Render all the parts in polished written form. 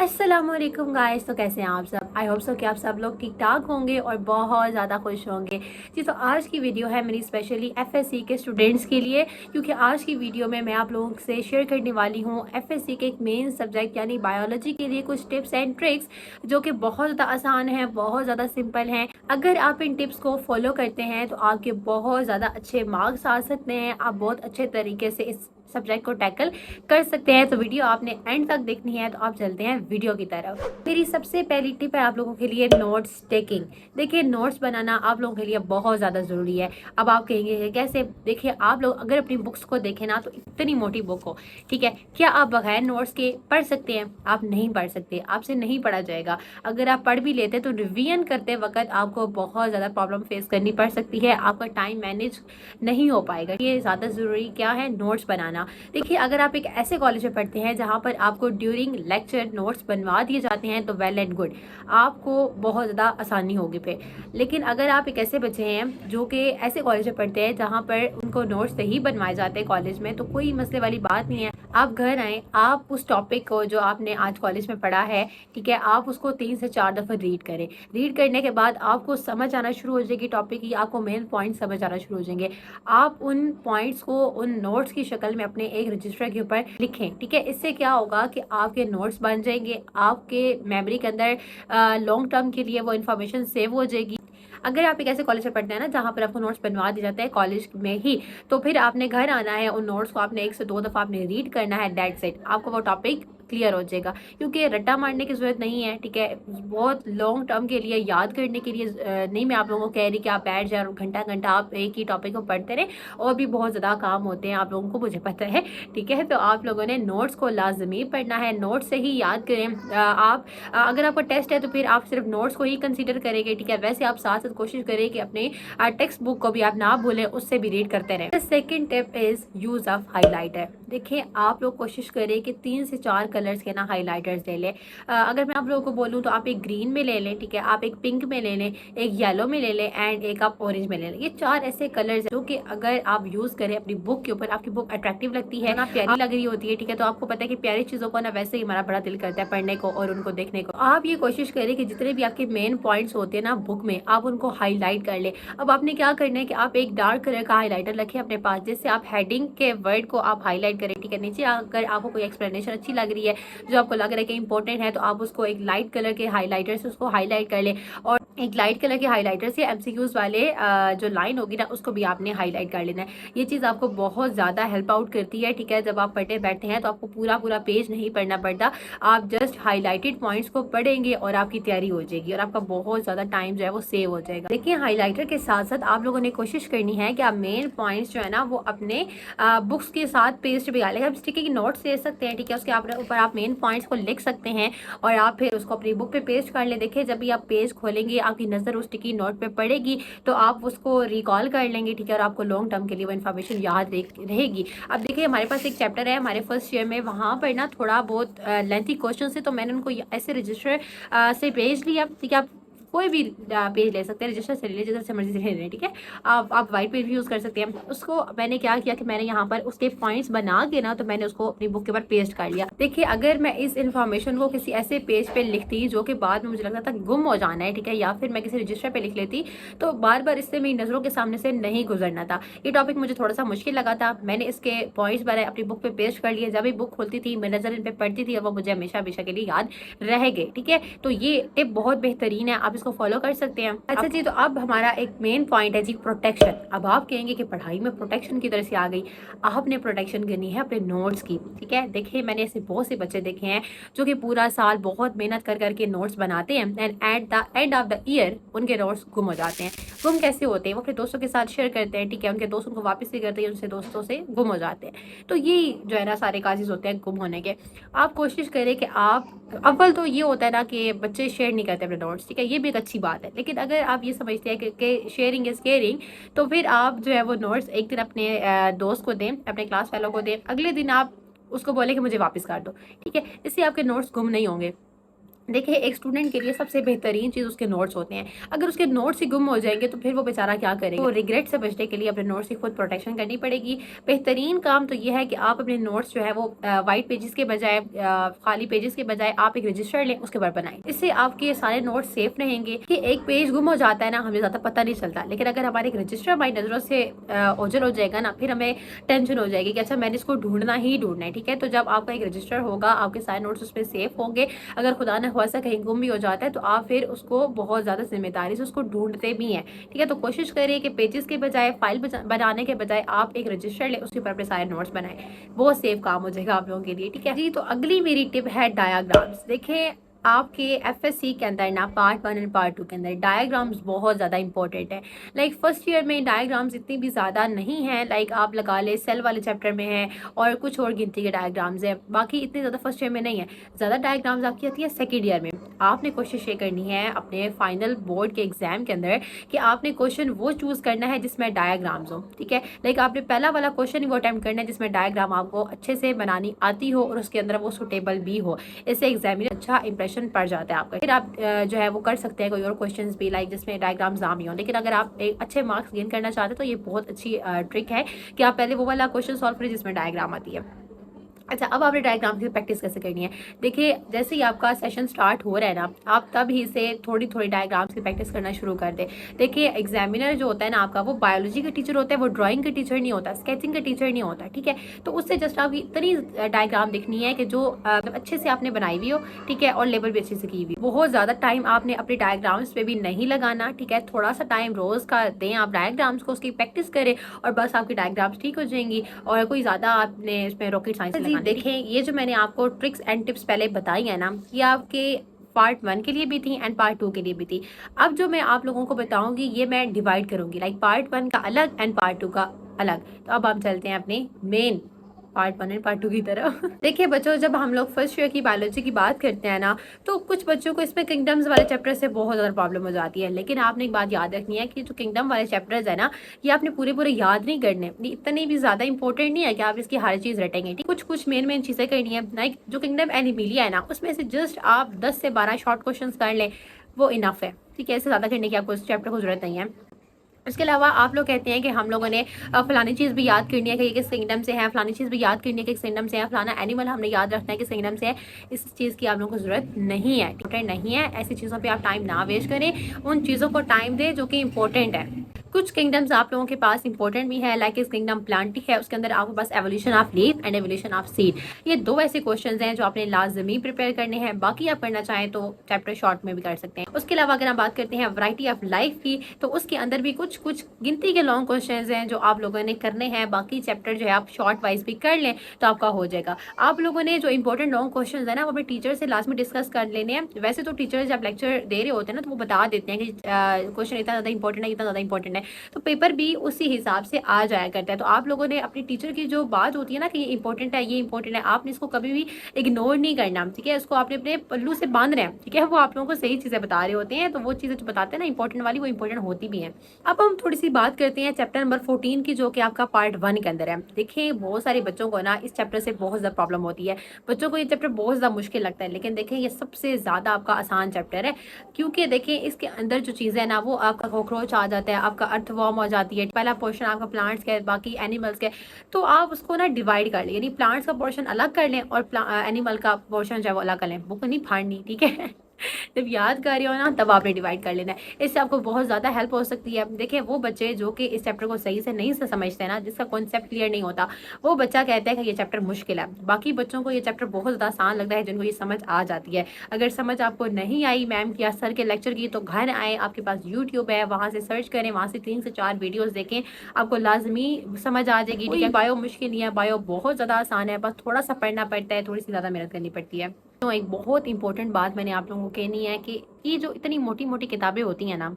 अस्सलामुअलैकुम गाइस। तो कैसे हैं आप सब? आई होप सो कि आप सब लोग ठीक ठाक होंगे और बहुत ज़्यादा खुश होंगे जी। तो आज की वीडियो है मेरी स्पेशली एफएससी के स्टूडेंट्स के लिए, क्योंकि आज की वीडियो में मैं आप लोगों से शेयर करने वाली हूँ एफएससी के एक मेन सब्जेक्ट यानी बायोलॉजी के लिए कुछ टिप्स एंड ट्रिक्स जो कि बहुत ज़्यादा आसान है, बहुत ज़्यादा सिंपल हैं। अगर आप इन टिप्स को फॉलो करते हैं तो आपके बहुत ज़्यादा अच्छे मार्क्स आ सकते हैं, आप बहुत अच्छे तरीके से इस सब्जेक्ट को टैकल कर सकते हैं। तो वीडियो आपने एंड तक देखनी है। तो आप चलते हैं वीडियो की तरफ। मेरी सबसे पहली टिप है आप लोगों के लिए नोट्स टेकिंग। देखिए, नोट्स बनाना आप लोगों के लिए बहुत ज़्यादा ज़रूरी है। अब आप कहेंगे कि कैसे? देखिए, आप लोग अगर अपनी बुक्स को देखें ना, तो इतनी मोटी बुक हो, ठीक है, क्या आप बगैर नोट्स के पढ़ सकते हैं? आप नहीं पढ़ सकते, आपसे नहीं पढ़ा जाएगा। अगर आप पढ़ भी लेते तो रिवीजन करते वक्त आपको बहुत ज़्यादा प्रॉब्लम फेस करनी पड़ सकती है, आपका टाइम मैनेज नहीं हो पाएगा। ये ज़्यादा ज़रूरी क्या है? नोट्स बनाना। देखिए, अगर आप एक ऐसे कॉलेज में पढ़ते हैं जहाँ पर आपको ड्यूरिंग लेक्चर नोट्स बनवा दिए जाते हैं तो वेल एंड गुड, आपको बहुत ज़्यादा आसानी होगी फिर। लेकिन अगर आप एक ऐसे बच्चे हैं जो कि ऐसे कॉलेज में पढ़ते हैं जहाँ पर उनको नोट्स नहीं बनवाए जाते कॉलेज में, तो कोई मसले वाली बात नहीं है। आप घर आएँ, आप उस टॉपिक को जो आपने आज कॉलेज में पढ़ा है, ठीक है, आप उसको 3 से 4 दफ़ा रीड करें। रीड करने के बाद आपको समझ आना शुरू हो जाएगी टॉपिक की, आपको मेन पॉइंट समझ आना शुरू हो जाएंगे। आप उन पॉइंट्स को उन नोट्स की शक्ल में अपने एक रजिस्टर के ऊपर लिखें, ठीक है। इससे क्या होगा कि आपके नोट्स बन जाएंगे, आपके मेमोरी के अंदर लॉन्ग टर्म के लिए वो इन्फॉर्मेशन सेव हो जाएगी। अगर आप एक ऐसे कॉलेज में पढ़ते हैं ना जहाँ पर आपको नोट्स बनवा दिया जाता है कॉलेज में ही, तो फिर आपने घर आना है, उन नोट्स को आपने 1 से 2 दफ़ा आपने रीड करना है, दैट्स इट, आपको वो टॉपिक क्लियर हो जाएगा। क्योंकि रट्टा मारने की ज़रूरत नहीं है, ठीक है। बहुत लॉन्ग टर्म के लिए, याद करने के लिए नहीं मैं आप लोगों को कह रही कि आप बैठ जाए और घंटा घंटा आप एक ही टॉपिक को पढ़ते रहें, और भी बहुत ज़्यादा काम होते हैं आप लोगों को, मुझे पता है, ठीक है। तो आप लोगों ने नोट्स को लाजमी पढ़ना है, नोट्स से ही याद करें। अगर आपका टेस्ट है तो फिर आप सिर्फ नोट्स को ही कंसीडर करेंगे, ठीक है। वैसे आप साथ साथ कोशिश करें कि अपने टेक्स्ट बुक को भी आप ना भूलें, उससे भी रीड करते रहें। Second tip is use of highlighter. देखिए, आप लोग कोशिश करें कि 3 से 4 कलर्स के ना हाइलाइटर्स ले लें। अगर मैं आप लोगों को बोलूँ तो आप एक ग्रीन में ले लें, ठीक है, आप एक पिंक में ले लें, एक येलो में ले लें एंड एक आप ऑरेंज में ले लें। ये 4 ऐसे कलर्स हैं जो कि अगर आप यूज़ करें अपनी बुक के ऊपर, आपकी बुक अट्रैक्टिव लगती है ना, प्यारी लग रही होती है, ठीक है। तो आपको पता है कि प्यारी चीज़ों को ना वैसे ही हमारा बड़ा दिल करता है पढ़ने को और उनको देखने को। आप ये कोशिश करें कि जितने भी आपके मेन पॉइंट्स होते हैं ना बुक में, आप उनको हाईलाइट कर लें। अब आपने क्या करना है कि आप एक डार्क कलर का हाईलाइटर रखें अपने पास, जिससे आप हेडिंग के वर्ड को आप हाईलाइट करें, ठीक है। नीचे अगर आपको कोई एक्सप्लेनेशन अच्छी लग रही है जो आपको लग रहा है कि इंपॉर्टेंट है, तो आप उसको एक लाइट कलर के हाइलाइटर से उसको हाईलाइट कर लें, और एक लाइट कलर के हाइलाइटर से एमसीक्यूज वाले जो लाइन होगी ना उसको भी आपने हाईलाइट कर लेना है। ये चीज़ आपको बहुत ज़्यादा हेल्प आउट करती है, ठीक है। जब आप पढ़ते बैठे हैं तो आपको पूरा पूरा पेज नहीं पढ़ना पड़ता, आप जस्ट हाईलाइटेड पॉइंट्स को पढ़ेंगे और आपकी तैयारी हो जाएगी और आपका बहुत ज़्यादा टाइम जो है वो सेव हो जाएगा। देखिए, हाईलाइटर के साथ साथ आप लोगों ने कोशिश करनी है कि आप मेन पॉइंट्स जो है ना वो अपने बुक्स के साथ पेस्ट भी डालें। आप स्टिकी नोट्स ले सकते हैं, ठीक है, उसके ऊपर आप मेन पॉइंट्स को लिख सकते हैं और आप फिर उसको अपनी बुक पे पेस्ट कर लें। देखिए, जब भी आप पेज खोलेंगे, आपकी नज़र उस स्टिकी नोट पे पड़ेगी तो आप उसको रिकॉल कर लेंगे, ठीक है, और आपको लॉन्ग टर्म के लिए वो इन्फॉर्मेशन याद रहेगी। अब देखिए, हमारे पास एक चैप्टर है हमारे फर्स्ट ईयर में, वहाँ पर ना थोड़ा बहुत लेंथी क्वेश्चन है, तो मैंने उनको ऐसे रजिस्टर से पेज लिया, ठीक है। आप कोई भी पेज ले सकते हैं, रजिस्टर से ले लीजिए, जिधर से मर्जी ले लें, ठीक है। आप वाइट पेज भी यूज़ कर सकते हैं। उसको मैंने क्या किया कि मैंने यहाँ पर उसके पॉइंट्स बना के ना, तो मैंने उसको अपनी बुक के ऊपर पेस्ट कर लिया। देखिए, अगर मैं इस इन्फॉर्मेशन को किसी ऐसे पेज पे लिखती जो कि बाद में मुझे लगता था गुम हो जाना है, ठीक है, या फिर मैं किसी रजिस्टर पे लिख लेती, तो बार बार इससे मेरी नज़रों के सामने से नहीं गुजरना था। ये टॉपिक मुझे थोड़ा सा मुश्किल लगा था। मैंने इसके पॉइंट्स बनाए, अपनी बुक पे पेस्ट कर लिए। जब भी बुक खोलती थी मैं नज़र इन पे पढ़ती थी और वो मुझे हमेशा हमेशा के लिए याद रह गए, ठीक है। तो ये टिप बहुत बेहतरीन है, आप इसको फॉलो कर सकते हैं। अच्छा जी, तो अब हमारा एक मेन पॉइंट है जी, प्रोटेक्शन। अब आप कहेंगे कि पढ़ाई में प्रोटेक्शन की तरह से आ गई, आपने प्रोटेक्शन करनी है अपने नोट्स की, ठीक है। देखिए, मैंने ऐसे बहुत से बच्चे देखे हैं जो कि पूरा साल बहुत मेहनत कर करके नोट्स बनाते हैं and at the end of the year उनके नोट्स गुम हो जाते हैं। गुम कैसे होते हैं? वो अपने दोस्तों के साथ शेयर करते हैं, ठीक है, उनके दोस्त उनको वापस नहीं करते हैं, उनसे दोस्तों से गुम हो जाते हैं। तो ये जो है ना सारे काजेज होते हैं गुम होने के। आप कोशिश करें कि आप, अव्वल तो ये होता है ना कि बच्चे शेयर नहीं करते अपने नोट्स, ठीक है, ये भी एक अच्छी बात है। लेकिन अगर आप ये समझते हैं कि शेयरिंग इज़ केयरिंग, तो फिर आप जो है वो नोट्स एक दिन अपने दोस्त को दें, अपने क्लास फेलो को दें, अगले दिन आप उसको बोले कि मुझे वापस कर दो, ठीक है। इससे आपके नोट्स गुम नहीं होंगे। देखिए, एक स्टूडेंट के लिए सबसे बेहतरीन चीज़ उसके नोट्स होते हैं। अगर उसके नोट्स ही गुम हो जाएँगे तो फिर वो बेचारा क्या करेगा? तो रिग्रेट से बचने के लिए अपने नोट्स की खुद प्रोटेक्शन करनी पड़ेगी। बेहतरीन काम तो ये है कि आप अपने नोट्स जो है वो व्हाइट पेजेस के बजाय खाली पेजेस के बजाय आप एक रजिस्टर लें, उसके ऊपर बनाएँ। इससे आपके सारे नोट्स सेफ रहेंगे कि एक पेज गुम हो जाता है ना, हमें ज़्यादा पता नहीं चलता। लेकिन अगर हमारे एक रजिस्टर हमारी नज़रों से ओझल हो जाएगा ना, फिर हमें टेंशन हो जाएगी कि अच्छा मैंने इसको ढूँढना ही ढूँढना है, ठीक है? तो जब आपका एक रजिस्टर होगा, आपके सारे नोट्स उसमें सेफ होंगे। अगर खुदा न ख़वास्ता कहीं गुम भी हो जाता है तो आप फिर उसको बहुत ज़्यादा ज़िम्मेदारी से उसको ढूँढते भी हैं, ठीक है? तो कोशिश करिए कि पेजेस के बजाय फाइल बनाने के बजाय आप एक रजिस्टर लें, उसके ऊपर अपने सारे नोट्स बनाएँ। बहुत सेफ काम हो जाएगा आप लोगों के लिए, ठीक है? जी, तो अगली मेरी टिप है डायग्राम्स। देखिए, आपके एफएससी के अंदर ना पार्ट 1 एंड पार्ट 2 के अंदर डायग्राम्स बहुत ज़्यादा इंपॉर्टेंट है। लाइक फर्स्ट ईयर में डायग्राम्स इतनी भी ज़्यादा नहीं है, लाइक आप लगा लें सेल वाले चैप्टर में है और कुछ और गिनती के डायग्राम्स है, बाकी इतने ज़्यादा फर्स्ट ईयर में नहीं है। ज़्यादा डायग्राम्स आपकी आती है सेकेंड ईयर में। आपने कोशिश ये करनी है अपने फाइनल बोर्ड के एग्जाम के अंदर कि आपने क्वेश्चन वो चूज़ करना है जिसमें डायग्राम्स हो, ठीक है? लाइक आपने पहला वाला क्वेश्चन ही वो अटैम्प्ट करना है जिसमें डायग्राम आपको अच्छे से बनानी आती हो और उसके अंदर वो सुटेबल भी हो। इससे एग्जामिनर अच्छा इंप्रेशन पड़ जाता है आपका। फिर आप जो है वो कर सकते हैं कोई और क्वेश्चंस भी, लाइक जिसमें डायग्राम्स ना भी हो। लेकिन अगर आप एक अच्छे मार्क्स गेन करना चाहते हैं तो ये बहुत अच्छी ट्रिक है कि आप पहले वो वाला क्वेश्चन सॉल्व करें जिसमें डायग्राम आती है। अच्छा, अब आपने डायग्राम की प्रैक्टिस कैसे करनी है? देखिए, जैसे ही आपका सेशन स्टार्ट हो रहा है ना, आप तब ही से थोड़ी-थोड़ी डायग्राम्स की प्रैक्टिस करना शुरू कर दें। देखिए, एग्जामिनर जो होता है ना आपका, वो बायोलॉजी का टीचर होता है, वो ड्राइंग का टीचर नहीं होता, स्केचिंग का टीचर नहीं होता, ठीक है? तो उससे जस्ट आपकी इतनी डायग्राम दिखनी है कि जो मतलब अच्छे से आपने बनाई हुई हो, ठीक है? और लेबल भी अच्छे से की हुई। बहुत ज़्यादा टाइम आपने अपने डायग्राम्स पे भी नहीं लगाना, ठीक है? थोड़ा-सा टाइम रोज़ का दें आप डायग्राम्स को, उसकी प्रैक्टिस करें और बस आपकी डायग्राम्स ठीक हो जाएंगी और कोई ज़्यादा आपने इसमें रॉकेट साइंस लगानी। देखें, ये जो मैंने आपको ट्रिक्स एंड टिप्स पहले बताई है ना, ये आपके पार्ट 1 के लिए भी थी एंड पार्ट 2 के लिए भी थी। अब जो मैं आप लोगों को बताऊंगी ये मैं डिवाइड करूंगी, लाइक पार्ट 1 का अलग एंड पार्ट 2 का अलग। तो अब हम चलते हैं अपने मेन पार्ट 1 एंड पार्ट 2 की तरफ। देखिए बच्चों, जब हम लोग फर्स्ट ईयर की बायोलॉजी की बात करते हैं ना, तो कुछ बच्चों को इसमें किंगडम्स वाले चैप्टर से बहुत ज़्यादा प्रॉब्लम हो जाती है। लेकिन आपने एक बात याद रखनी है कि जो किंगडम वाले चैप्टर्स है ना, ये आपने पूरे पूरे याद नहीं करने, इतने भी ज़्यादा इंपॉर्टेंट नहीं है कि आप इसकी हर चीज़ रटेंगे। कुछ कुछ मेन चीज़ें करनी है, लाइक जो किंगडम एनिमिलिया है ना, उसमें से जस्ट आप 10 से 12 शॉर्ट क्वेश्चन कर लें, वो इनफ है, ठीक है? इससे ज़्यादा करने की आपको इस चैप्टर को जरूरत नहीं है। इसके अलावा आप लोग कहते हैं कि हम लोगों ने फलानी चीज़ भी याद करनी है कि ये किस किंगडम से है, फलानी चीज़ भी याद करनी है कि किस किंगडम से है, फलाना एनिमल हमने याद रखना है किस किंगडम से है। इस चीज़ की आप लोगों को ज़रूरत नहीं है, इंपॉर्टेंट नहीं है। ऐसी चीज़ों पे आप टाइम ना वेस्ट करें, उन चीज़ों को टाइम दें जो कि इंपॉर्टेंट है। कुछ किंगडम्स आप लोगों के पास इंपॉर्टेंट भी है, लाइक इस किंगडम प्लांटी है, उसके अंदर आपके पास evolution of leaf and evolution of seed. ये दो ऐसे क्वेश्चंस हैं जो आपने लाजमी प्रिपेयर करने हैं। बाकी आप करना चाहें तो चैप्टर शॉर्ट में भी कर सकते हैं। उसके अलावा अगर हम बात करते हैं वैरायटी ऑफ लाइफ की, तो उसके अंदर भी कुछ कुछ गिनती के लॉन्ग क्वेश्चंस हैं जो आप लोगों ने करने हैं। बाकी चैप्टर जो है आप शॉर्ट वाइज भी कर लें तो आपका हो जाएगा। आप लोगों ने जो इंपॉर्टेंट लॉन्ग क्वेश्चंस है ना, वो अपने टीचर से लास्ट में डिस्कस कर लेने हैं। वैसे तो टीचर जब लेक्चर दे रहे होते हैं ना, तो वो बता देते हैं कि क्वेश्चन इतना ज़्यादा इंपॉर्टेंट है, इतना ज़्यादा इंपॉर्टेंट है, तो पेपर भी उसी हिसाब से आ जाया करता है। तो आप लोगों ने अपनी टीचर की जो बात होती है ना कि ये इंपॉर्टेंट है, ये इंपॉर्टेंट है, आपने इसको कभी भी इग्नोर नहीं करना, ठीक है? इसको आपने अपने पल्लू से बांध रहे हैं, ठीक है? वो आप लोगों को सही चीज़ें बता रहे होते हैं, तो वो चीज़ें जो बताते हैं ना इंपॉर्टेंट वाली, वो इंपॉर्टेंट होती भी हैं। अब हम थोड़ी सी बात करते हैं चैप्टर नंबर 14 की, जो कि आपका पार्ट 1 के अंदर है। देखिए, बहुत सारे बच्चों को ना इस चैप्टर से बहुत ज़्यादा प्रॉब्लम होती है। बच्चों को ये चैप्टर बहुत ज़्यादा मुश्किल लगता है, लेकिन देखिए ये सबसे ज़्यादा आपका आसान चैप्टर है, क्योंकि देखिए इसके अंदर जो चीज़ें है ना, वो आपका कॉकरोच आ जाता है, आपका अर्थवॉर्म हो जाती है। पहला पोर्शन आपका प्लांट्स के, बाकी एनिमल्स के, तो आप उसको ना डिवाइड कर लें, यानी प्लांट्स का पोर्शन अलग कर लें और एनिमल का पोर्शन जो है वो अलग कर लें। बुक नहीं फाड़नी, ठीक है? जब याद कर रहे हो ना, तब आपने डिवाइड कर लेना है। इससे आपको बहुत ज़्यादा हेल्प हो सकती है। देखिए, वो बच्चे जो कि इस चैप्टर को सही से नहीं से समझते हैं ना, जिसका कॉन्सेप्ट क्लियर नहीं होता, वो बच्चा कहता है कि ये चैप्टर मुश्किल है। बाकी बच्चों को ये चैप्टर बहुत ज़्यादा आसान लगता है, जिनको ये समझ आ जाती है। अगर समझ आपको नहीं आई मैम की या सर के लेक्चर की, तो घर आए, आपके पास यूट्यूब है, वहाँ से सर्च करें, वहाँ से 3 से 4 वीडियोज़ देखें, आपको लाजमी समझ आ जाएगी। ठीक है, बायो मुश्किल नहीं है, बायो बहुत ज़्यादा आसान है, बस थोड़ा सा पढ़ना पड़ता है, थोड़ी सी ज़्यादा मेहनत करनी पड़ती है। तो एक बहुत इंपॉर्टेंट बात मैंने आप लोगों को कहनी है कि ये जो इतनी मोटी मोटी किताबें होती हैं ना,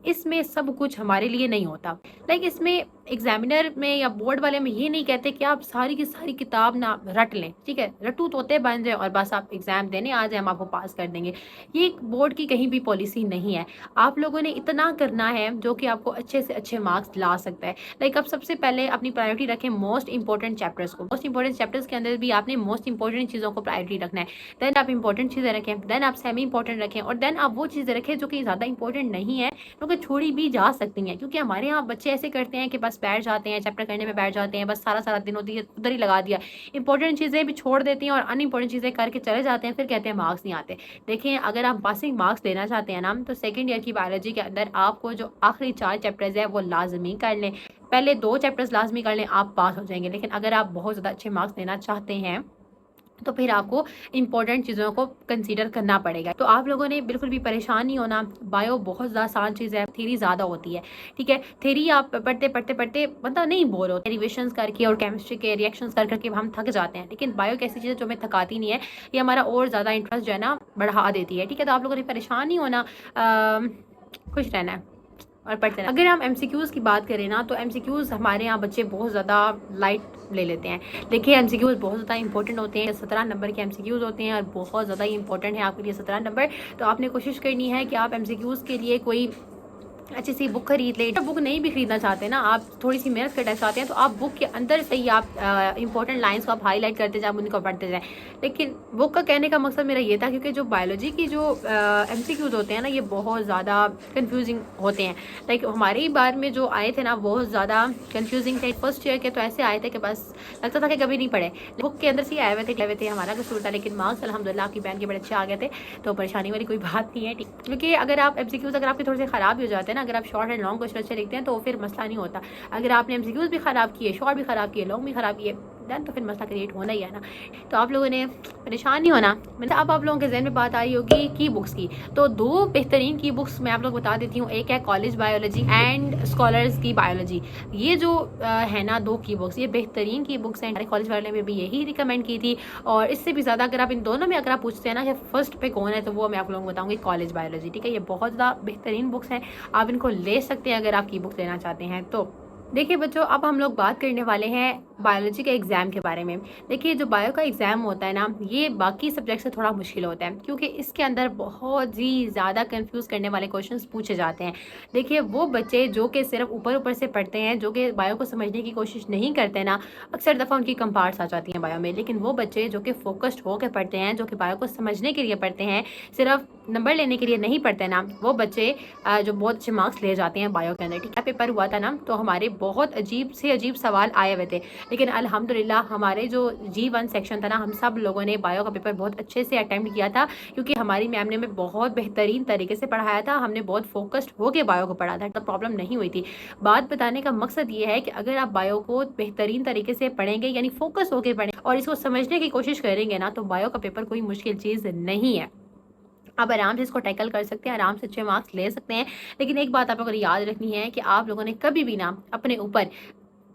इसमें सब कुछ हमारे लिए नहीं होता। लाइक इसमें एग्जामिनर में या बोर्ड वाले में ये नहीं कहते कि आप सारी की सारी किताब ना रट लें, ठीक है, रटू तोते बन जाए और बस आप एग्जाम देने आ जाए, हम आपको पास कर देंगे। ये बोर्ड की कहीं भी पॉलिसी नहीं है। आप लोगों ने इतना करना है जो कि आपको अच्छे से अच्छे मार्क्स ला सकता है। लाइक आप सबसे पहले अपनी प्रायोरिटी रखें मोस्ट इंपॉर्टेंट चैप्टर्स को। मोस्ट इंपॉर्टेंट चैप्टर्स के अंदर भी आपने मोस्ट इंपॉर्टेंट चीज़ों को प्रायोरिटी रखना है। देन आप इंपॉर्टेंट चीज़ें रखें, देन आप सेमी इंपॉर्टेंट रखें, और देन आप वो चीज़ें रखें जो कि ज़्यादा इंपॉर्टेंट नहीं है, क्योंकि छोड़ी भी जा सकती हैं। क्योंकि हमारे यहाँ बच्चे ऐसे करते हैं कि बस बैठ जाते हैं, चैप्टर करने में बैठ जाते हैं, बस सारा सारा दिन होती है उधर ही लगा दिया, इंपॉर्टेंट चीज़ें भी छोड़ देती हैं और अनइंपॉर्टेंट चीज़ें करके चले जाते हैं, फिर कहते हैं मार्क्स नहीं आते। देखिए, अगर आप पासिंग मार्क्स लेना चाहते हैं ना, तो सेकेंड ईयर की बायोलॉजी के अंदर आपको जो आखिरी 4 चैप्टर्स है वो लाजमी कर लें। पहले 2 चैप्टर्स लाजमी कर लें, आप पास हो जाएंगे। लेकिन अगर आप बहुत ज़्यादा अच्छे मार्क्स लेना चाहते हैं तो फिर आपको इंपॉर्टेंट चीज़ों को कंसीडर करना पड़ेगा। तो आप लोगों ने बिल्कुल भी परेशान नहीं होना। बायो बहुत ज़्यादा आसान चीज़ है, थ्योरी ज़्यादा होती है, ठीक है। थ्योरी आप पढ़ते पढ़ते पढ़ते मतलब नहीं बोर होते, रिविजन्स करके और केमिस्ट्री के रिएक्शंस कर करके हम थक जाते हैं। लेकिन बायो एक ऐसी चीज़ है जो हमें थकाती नहीं है, ये हमारा और ज़्यादा इंटरेस्ट जो है ना बढ़ा देती है, ठीक है। तो आप लोगों ने परेशान नहीं होना, खुश रहना है और पढ़ते हैं। अगर हम एमसीक्यूज़ की बात करें ना, तो एमसीक्यूज़ हमारे यहाँ बच्चे बहुत ज़्यादा लाइट ले लेते हैं। देखिए, एमसीक्यूज़ बहुत ज़्यादा इंपॉर्टेंट होते हैं। 17 नंबर के एमसीक्यूज़ होते हैं और बहुत ज़्यादा इंपॉर्टेंट है आपके लिए 17 नंबर। तो आपने कोशिश करनी है कि आप एमसीक्यूज़ के लिए कोई अच्छी सी बुक खरीद ले। बुक नहीं भी खरीदना चाहते ना, आप थोड़ी सी मेहनत करना चाहते हैं, तो आप बुक के अंदर से ही आप इंपॉर्टेंट लाइंस को आप हाईलाइट करते जाए, उनको पढ़ते जाएं। लेकिन बुक का कहने का मकसद मेरा ये था, क्योंकि जो बायोलॉजी की जो एमसीक्यूज होते हैं ना, ये बहुत ज़्यादा कंफ्यूजिंग होते हैं। लाइक हमारे ही बार में जो आए थे ना, बहुत ज़्यादा कंफ्यूजिंग थे। फर्स्ट ईयर के तो ऐसे आए थे कि बस लगता था कि कभी नहीं पढ़े, बुक के अंदर से आए हुए थे, हमारा कसूर था। लेकिन मार्क्स अल्हम्दुलिल्लाह आपकी बहन के बड़े अच्छे आ गए थे, तो परेशानी वाली कोई बात नहीं है, ठीक। क्योंकि अगर आप एमसीक्यूज अगर आपके थोड़े से ख़राब भी हो जाते हैं ना, अगर आप शॉर्ट एंड लॉन्ग क्वेश्चन अच्छे लिखते हैं तो फिर मसला नहीं होता। अगर आपने एमसीक्यूज भी ख़राब किए, शॉर्ट भी ख़राब किए, लॉन्ग भी ख़राब किए, देन तो फिर मसला क्रिएट होना ही है ना। तो आप लोगों ने परेशान नहीं होना। मतलब अब आप लोगों के जहन में बात आ रही होगी की बुक्स की, तो 2 बेहतरीन की बुक्स मैं आप लोग बता देती हूँ। एक है कॉलेज बायोलॉजी एंड स्कॉलर्स की बायोलॉजी। ये जो है ना 2 की बुक्स, ये बेहतरीन की बुक्स हैं। कॉलेज वाले में भी यही रिकमेंड की थी, और इससे भी ज़्यादा अगर आप इन दोनों में अगर आप पूछते हैं ना कि फर्स्ट पे कौन है, तो वो मैं आप लोगों को बताऊँगी कॉलेज बायोलॉजी, ठीक है। ये बहुत ज़्यादा बेहतरीन बुक्स हैं, आप इनको ले सकते हैं अगर आप की बुक लेना चाहते हैं तो। देखिए बच्चों, अब हम लोग बात करने वाले हैं बायोलॉजी के एग्ज़ाम के बारे में। देखिए, जो बायो का एग्ज़ाम होता है ना, ये बाकी सब्जेक्ट से थोड़ा मुश्किल होता है, क्योंकि इसके अंदर बहुत ही ज़्यादा कंफ्यूज करने वाले क्वेश्चंस पूछे जाते हैं। देखिए, वो बच्चे जो कि सिर्फ ऊपर ऊपर से पढ़ते हैं, जो कि बायो को समझने की कोशिश नहीं करते ना, अक्सर दफ़ा उनकी कम पार्ट्स आ जाती हैं बायो में। लेकिन वो बच्चे जो कि फोकस्ड होकर पढ़ते हैं, जो कि बायो को समझने के लिए पढ़ते हैं, सिर्फ नंबर लेने के लिए नहीं पढ़ते ना, वो बच्चे जो बहुत अच्छे मार्क्स ले जाते हैं बायो के अंदर, ठीक है। पेपर हुआ था ना, तो हमारे बहुत अजीब से अजीब सवाल आए हुए थे, लेकिन अल्हम्दुलिल्लाह हमारे जो G1 सेक्शन था ना, हम सब लोगों ने बायो का पेपर बहुत अच्छे से अटेम्प्ट किया था, क्योंकि हमारी मैम ने हमें बहुत बेहतरीन तरीके से पढ़ाया था। हमने बहुत फोकस्ड होकर बायो को पढ़ा था, तो प्रॉब्लम नहीं हुई थी। बात बताने का मकसद ये है कि अगर आप बायो को बेहतरीन तरीके से पढ़ेंगे, यानी फोकस होकर पढ़ें और इसको समझने की कोशिश करेंगे ना, तो बायो का पेपर कोई मुश्किल चीज़ नहीं है। आप आराम से इसको टैकल कर सकते हैं, आराम से अच्छे मार्क्स ले सकते हैं। लेकिन एक बात आप लोगों को याद रखनी है कि आप लोगों ने कभी भी ना अपने ऊपर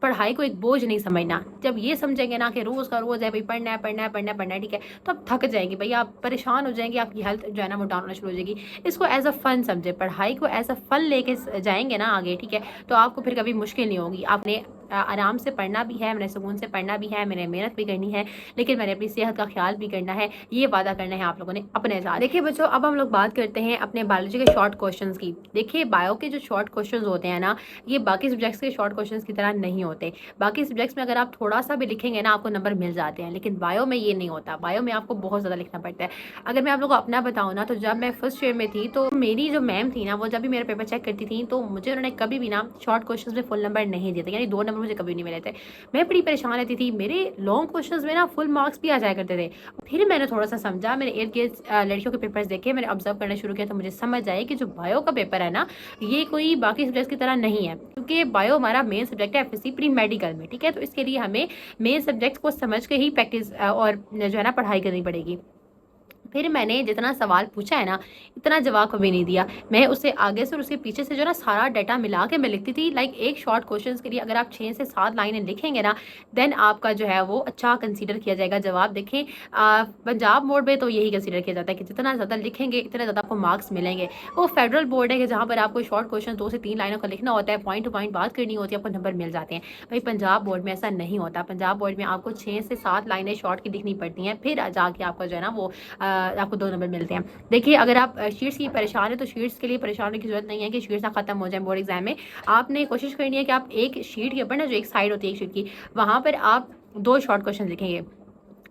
पढ़ाई को एक बोझ नहीं समझना। जब ये समझेंगे ना कि रोज़ का रोज़ है भाई, पढ़ना है पढ़ना है पढ़ना है पढ़ना है, ठीक है, तो आप थक जाएंगे भाई, आप परेशान हो जाएंगे, आपकी हेल्थ जो है ना वो डाउन होना शुरू हो जाएगी। इसको एज अ फन समझे, पढ़ाई को एज अ फन लेके जाएंगे ना आगे, ठीक है, तो आपको फिर कभी मुश्किल नहीं होगी। आपने आराम से पढ़ना भी है, मैंने सुकून से पढ़ना भी है, मैंने मेहनत भी करनी है, लेकिन मैंने अपनी सेहत का ख्याल भी करना है। ये वादा करना है आप लोगों ने अपने साथ। देखिए बच्चों, अब हम लोग बात करते हैं अपने बायोलॉजी के शॉर्ट क्वेश्चंस की। देखिए, बायो के जो शॉर्ट क्वेश्चंस होते हैं ना, ये बाकी सब्जेक्ट्स के शॉर्ट क्वेश्चंस की तरह नहीं होते। बाकी सब्जेक्ट्स में अगर आप थोड़ा सा भी लिखेंगे ना, आपको नंबर मिल जाते हैं, लेकिन बायो में ये नहीं होता। बायो में आपको बहुत ज़्यादा लिखना पड़ता है। अगर मैं आप लोगों को अपना बताऊँ ना, तो जब मैं फर्स्ट ईयर में थी, तो मेरी जो मैम थी ना, वो जब भी मेरा पेपर चेक करती थी, तो मुझे उन्होंने कभी भी ना शॉर्ट क्वेश्चन में फुल नंबर नहीं दिए थे, यानी 2 नंबर मुझे कभी नहीं मिले थे। मैं बड़ी परेशान रहती थी। मेरे लॉन्ग क्वेश्चंस में ना फुल मार्क्स भी आ जाया करते थे। फिर मैंने थोड़ा सा समझा, मैंने इर्द गिर्द लड़कियों के पेपर्स देखे, मैंने ऑब्जर्व करना शुरू किया, तो मुझे समझ आया कि जो बायो का पेपर है ना, ये कोई बाकी सब्जेक्ट्स की तरह नहीं है, क्योंकि बायो हमारा मेन सब्जेक्ट है एफएससी प्री मेडिकल में, ठीक है। तो इसके लिए हमें मेन सब्जेक्ट्स को समझ के ही प्रैक्टिस और जो है ना पढ़ाई करनी पड़ेगी। फिर मैंने जितना सवाल पूछा है ना, इतना जवाब कभी नहीं दिया। मैं उससे आगे से और उसके पीछे से जो ना सारा डाटा मिला के मैं लिखती थी। लाइक एक शॉर्ट क्वेश्चन के लिए अगर आप 6 से 7 लाइनें लिखेंगे ना, देन आपका जो है वो अच्छा कंसीडर किया जाएगा जवाब। देखें पंजाब बोर्ड में तो यही कंसीडर किया जाता है कि जितना ज़्यादा लिखेंगे इतने ज़्यादा आपको मार्क्स मिलेंगे। वो फेडरल बोर्ड है कि जहाँ पर आपको शॉर्ट क्वेश्चन 2 से 3 लाइनों का लिखना होता है, पॉइंट टू पॉइंट बात करनी होती है, आपको नंबर मिल जाते हैं। भाई पंजाब बोर्ड में ऐसा नहीं होता। पंजाब बोर्ड में आपको 6 से 7 लाइनें शॉर्ट की लिखनी पड़ती हैं, फिर जाके आपका जो है ना वो आपको 2 नंबर मिलते हैं। देखिए अगर आप शीट्स की परेशान है तो शीट्स के लिए परेशान होने की जरूरत नहीं है कि शीट्स ना खत्म हो जाए बोर्ड एग्जाम में। आपने कोशिश करनी है कि आप एक शीट के ऊपर ना, जो एक साइड होती है एक शीट की, वहाँ पर आप 2 शॉर्ट क्वेश्चन लिखेंगे।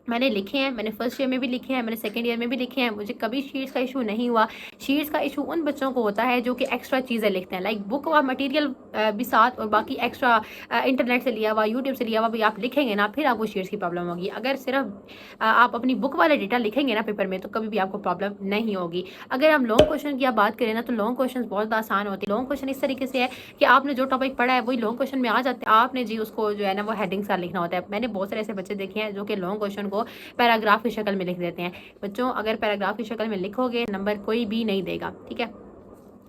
मैंने लिखे हैं, मैंने फर्स्ट ईयर में भी लिखे हैं, मैंने सेकंड ईयर में भी लिखे हैं। मुझे कभी शीट्स का इशू नहीं हुआ। शीट्स का इशू उन बच्चों को होता है जो कि एक्स्ट्रा चीज़ें लिखते हैं, लाइक बुक व मटेरियल भी साथ और बाकी एक्स्ट्रा इंटरनेट से लिया हुआ, यूट्यूब से लिया हुआ भी आप लिखेंगे ना, फिर आपको शीट्स की प्रॉब्लम होगी। अगर सिर्फ आप अपनी बुक वाले डेटा लिखेंगे ना पेपर में, तो कभी भी आपको प्रॉब्लम नहीं होगी। अगर हम लॉन्ग क्वेश्चन की बात करें ना, तो लॉन्ग क्वेश्चन बहुत आसान होते हैं। लॉन्ग क्वेश्चन इस तरीके से है कि आपने जो टॉपिक पढ़ा है वही लॉन्ग क्वेश्चन में आ जाते हैं, आपने जी उसको जो है ना वो हेडिंग साथ लिखना होता है। मैंने बहुत सारे ऐसे बच्चे देखे हैं जो कि लॉन्ग क्वेश्चन को पैराग्राफ की शक्ल में लिख देते हैं। बच्चों अगर पैराग्राफ की शक्ल में लिखोगे नंबर कोई भी नहीं देगा, ठीक है।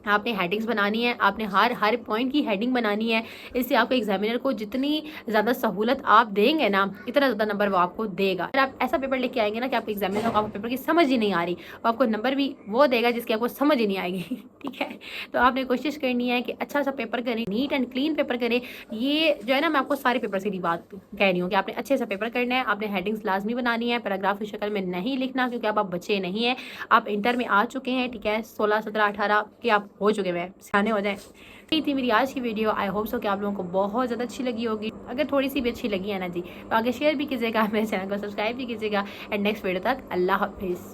आपने हेडिंग्स बनानी है, आपने हर पॉइंट की हेडिंग बनानी है। इससे आपको एग्जामिनर को जितनी ज़्यादा सहूलत आप देंगे ना, इतना ज़्यादा नंबर वो आपको देगा। अगर आप ऐसा पेपर लेके आएंगे ना कि आपके एग्जामिनर को आपको पेपर की समझ ही नहीं आ रही, वो आपको नंबर भी वो देगा जिसकी आपको समझ ही नहीं आएगी ठीक है। तो आपने कोशिश करनी है कि अच्छा सा पेपर करें, नीट एंड क्लीन पेपर करें। ये जो है ना, मैं आपको सारे पेपर से बात कह रही हूँ कि आपने अच्छे से पेपर करना है। आपने हेडिंग्स लाजमी बनानी है, पैराग्राफ की शक्ल में नहीं लिखना, क्योंकि अब आप बच्चे नहीं हैं, आप इंटर में आ चुके हैं, ठीक है। 16, 17, 18 के आप हो चुके हैं, सियाने हो जाए। यही थी मेरी आज की वीडियो। आई होप सो कि आप लोगों को बहुत ज़्यादा अच्छी लगी होगी। अगर थोड़ी सी भी अच्छी लगी है ना जी, तो आगे शेयर भी कीजिएगा, मेरे चैनल को सब्सक्राइब भी कीजिएगा। एंड नेक्स्ट वीडियो तक अल्लाह हाफिज़।